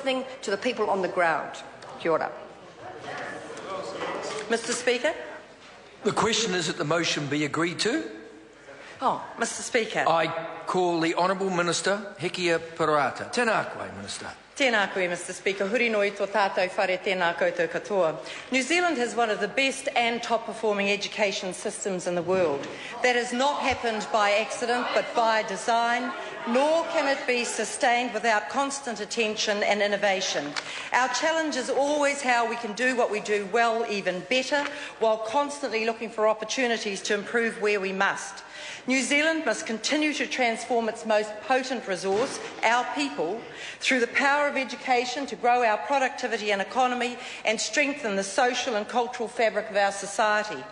listening to the people on the ground. Kia ora. Mr. Speaker. The question is that the motion be agreed to. Oh, Mr. Speaker. I call the Honourable Minister, Hekia Parata. Tēnā koe, Minister. Tēnā koe, Mr. Speaker. Huri noi tō tātou whare tēnā koutou katoa. New Zealand has one of the best and top-performing education systems in the world. That has not happened by accident, but by design, nor can it be sustained without constant attention and innovation. Our challenge is always how we can do what we do well even better, while constantly looking for opportunities to improve where we must. New Zealand must continue to transform its most potent resource, our people, through the power of education to grow our productivity and economy and strengthen the social and cultural fabric of our society.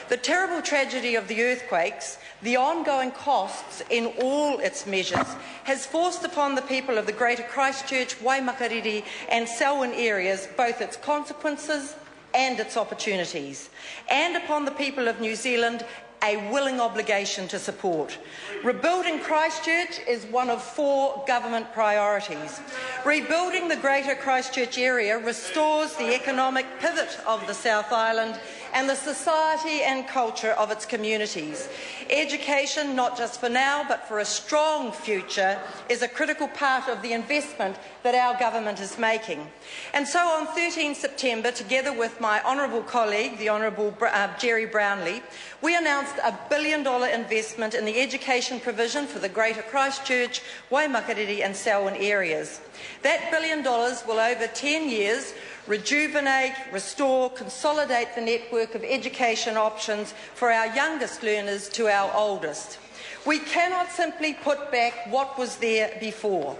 The terrible tragedy of the earthquakes, the ongoing costs in all its measures, has forced upon the people of the Greater Christchurch, Waimakariri and Selwyn areas both its consequences and its opportunities, and upon the people of New Zealand a willing obligation to support. Rebuilding Christchurch is one of 4 government priorities. Rebuilding the Greater Christchurch area restores the economic pivot of the South Island and the society and culture of its communities. Education, not just for now but for a strong future, is a critical part of the investment that our government is making. And so on 13 September, together with my honourable colleague, the Honourable Jerry Brownlee, we announced a $1 billion investment in the education provision for the Greater Christchurch, Waimakariri and Selwyn areas. That $1 billion will, over 10 years, rejuvenate, restore, consolidate the network of education options for our youngest learners to our oldest. We cannot simply put back what was there before.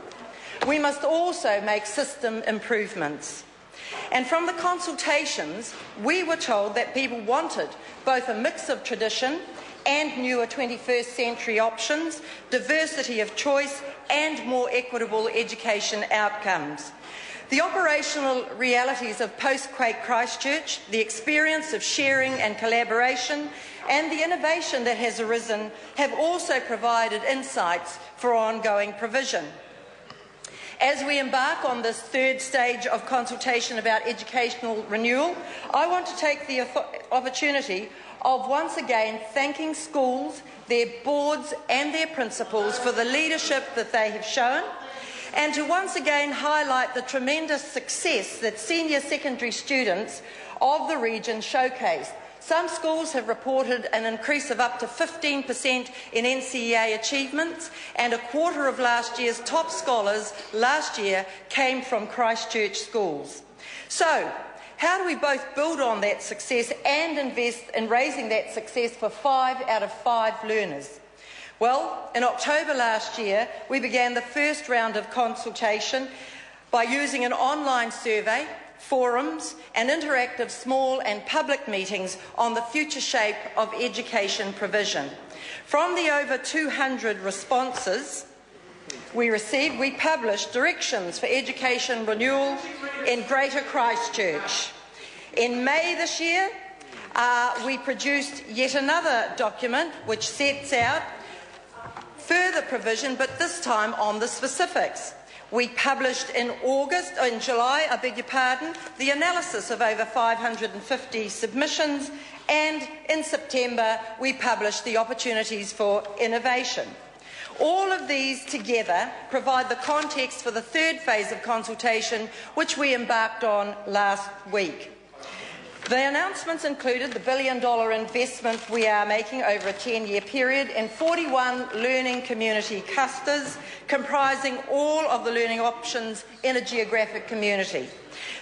We must also make system improvements. And from the consultations, we were told that people wanted both a mix of tradition and newer 21st century options, diversity of choice and more equitable education outcomes. The operational realities of post-quake Christchurch, the experience of sharing and collaboration, and the innovation that has arisen have also provided insights for ongoing provision. As we embark on this 3rd stage of consultation about educational renewal, I want to take the opportunity of once again thanking schools, their boards and their principals for the leadership that they have shown, and to once again highlight the tremendous success that senior secondary students of the region showcased. Some schools have reported an increase of up to 15% in NCEA achievements, and a quarter of last year's top scholars last year came from Christchurch schools. So, how do we both build on that success and invest in raising that success for 5 out of 5 learners? Well, in October last year, we began the first round of consultation by using an online survey, forums and interactive small and public meetings on the future shape of education provision. From the over 200 responses we received, we published directions for education renewal in Greater Christchurch. In May this year, we produced yet another document which sets out further provision, but this time on the specifics. We published in July, the analysis of over 550 submissions, and in September we published the opportunities for innovation. All of these together provide the context for the 3rd phase of consultation, which we embarked on last week. The announcements included the $1 billion investment we are making over a 10-year period in 41 learning community clusters, comprising all of the learning options in a geographic community.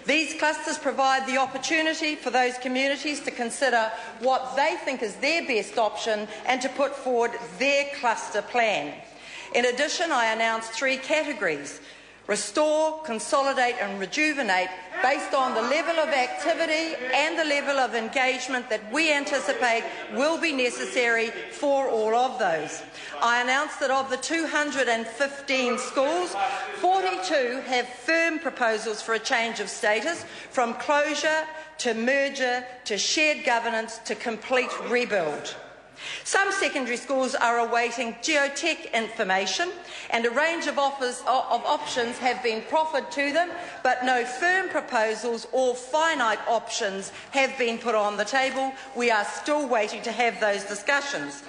These clusters provide the opportunity for those communities to consider what they think is their best option and to put forward their cluster plan. In addition, I announced 3 categories: restore, consolidate and rejuvenate, based on the level of activity and the level of engagement that we anticipate will be necessary for all of those. I announced that of the 215 schools, 42 have firm proposals for a change of status, from closure to merger to shared governance to complete rebuild. Some secondary schools are awaiting geotech information, and a range of options have been proffered to them, but no firm proposals or finite options have been put on the table. We are still waiting to have those discussions.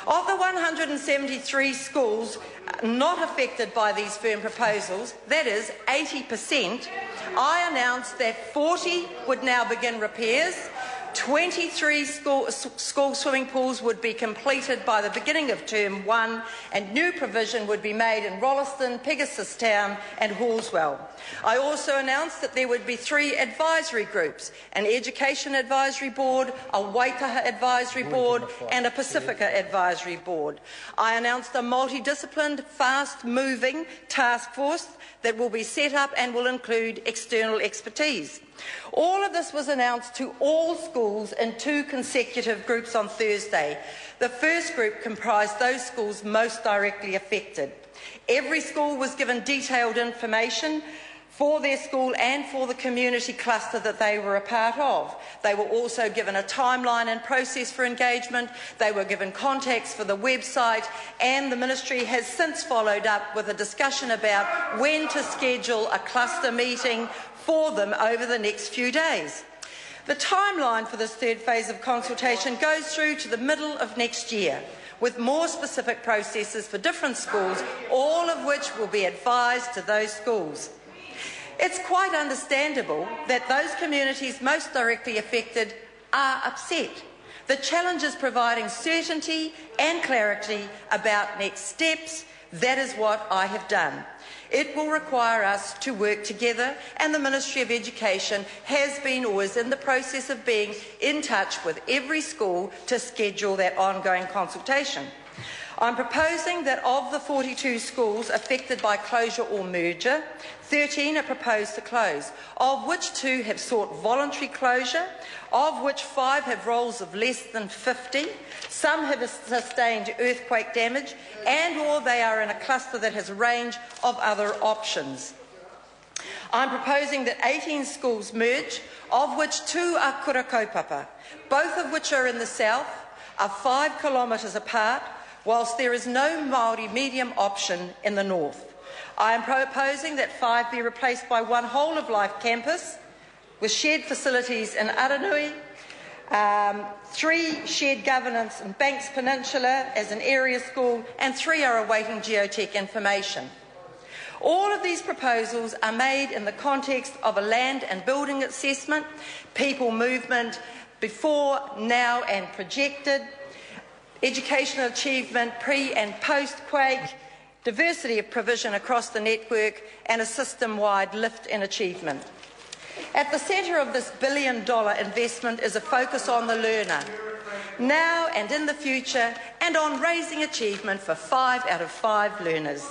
Of the 173 schools not affected by these firm proposals, that is 80%, I announced that 40 would now begin repairs, 23 school swimming pools would be completed by the beginning of Term 1, and new provision would be made in Rolleston, Pegasusstown and Hallswell. I also announced that there would be 3 advisory groups: an Education Advisory Board, a Waikaha Advisory Board and a Pacifica Advisory Board. I announced a multidisciplined, fast-moving task force that will be set up and will include external expertise. All of this was announced to all schools in 2 consecutive groups on Thursday. The first group comprised those schools most directly affected. Every school was given detailed information for their school and for the community cluster that they were a part of. They were also given a timeline and process for engagement. They were given contacts for the website, and the Ministry has since followed up with a discussion about when to schedule a cluster meeting for them over the next few days. The timeline for this third phase of consultation goes through to the middle of next year, with more specific processes for different schools, all of which will be advised to those schools. It's quite understandable that those communities most directly affected are upset. The challenge is providing certainty and clarity about next steps. That is what I have done. It will require us to work together, and the Ministry of Education has been or is in the process of being in touch with every school to schedule that ongoing consultation. I'm proposing that of the 42 schools affected by closure or merger, 13 are proposed to close, of which 2 have sought voluntary closure, of which 5 have rolls of less than 50, some have sustained earthquake damage, and or they are in a cluster that has a range of other options. I'm proposing that 18 schools merge, of which 2 are kura kaupapa, both of which are in the south, are 5 kilometres apart, whilst there is no Māori medium option in the north. I am proposing that 5 be replaced by 1 whole-of-life campus with shared facilities in Aranui, 3 shared governance in Banks Peninsula as an area school, and 3 are awaiting geotech information. All of these proposals are made in the context of a land and building assessment, people movement before, now and projected, educational achievement pre and post-quake, diversity of provision across the network, and a system-wide lift in achievement. At the centre of this billion-dollar investment is a focus on the learner, now and in the future, and on raising achievement for 5 out of 5 learners.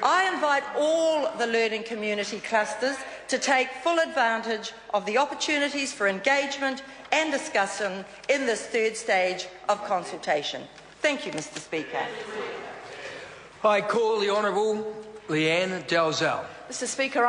I invite all the learning community clusters to take full advantage of the opportunities for engagement and discussion in this third stage of consultation. Thank you, Mr. Speaker. I call the Honourable Leanne Dalzell. Mr. Speaker,